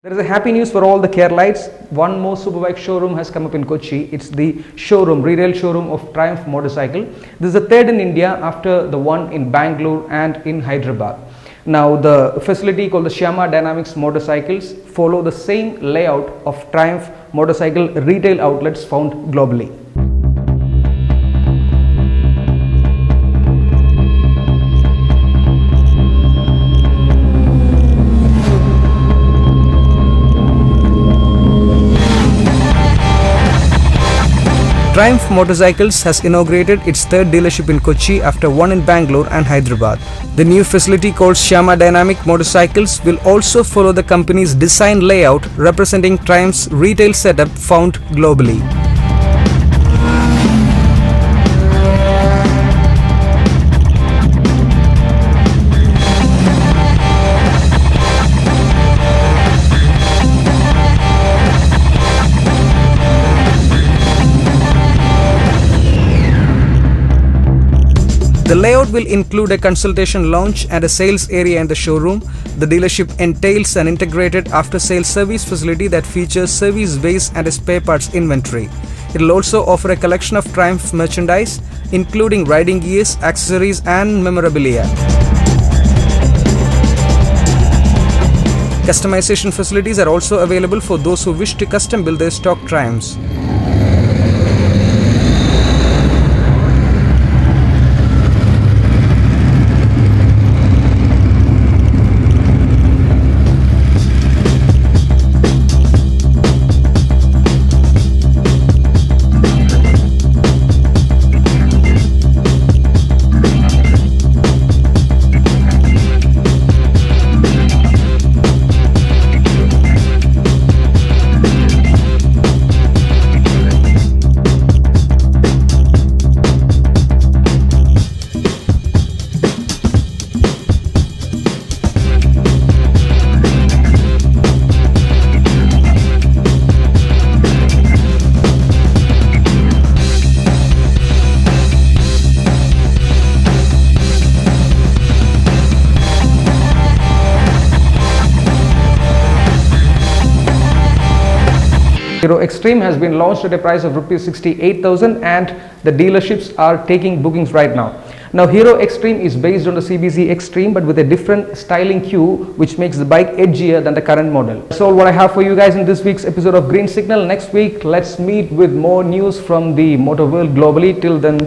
There is a happy news for all the Keralites. One more superbike showroom has come up in Kochi. It's the showroom, retail showroom of Triumph motorcycle. This is the third in India after the one in Bangalore and in Hyderabad. Now the facility called the Shyama Dynamics motorcycles follow the same layout of Triumph motorcycle retail outlets found globally. Triumph Motorcycles has inaugurated its third dealership in Kochi after one in Bangalore and Hyderabad. The new facility called Shyama Dynamic Motorcycles will also follow the company's design layout representing Triumph's retail setup found globally. The layout will include a consultation lounge and a sales area in the showroom. The dealership entails an integrated after-sales service facility that features service bays and a spare parts inventory. It will also offer a collection of Triumph merchandise, including riding gears, accessories and memorabilia. Customization facilities are also available for those who wish to custom build their stock Triumphs. Hero Extreme has been launched at a price of Rs 68,000 and the dealerships are taking bookings right now. Now Hero Extreme is based on the CBZ Extreme but with a different styling cue which makes the bike edgier than the current model. That's all what I have for you guys in this week's episode of Green Signal. Next week let's meet with more news from the motor world globally. Till then,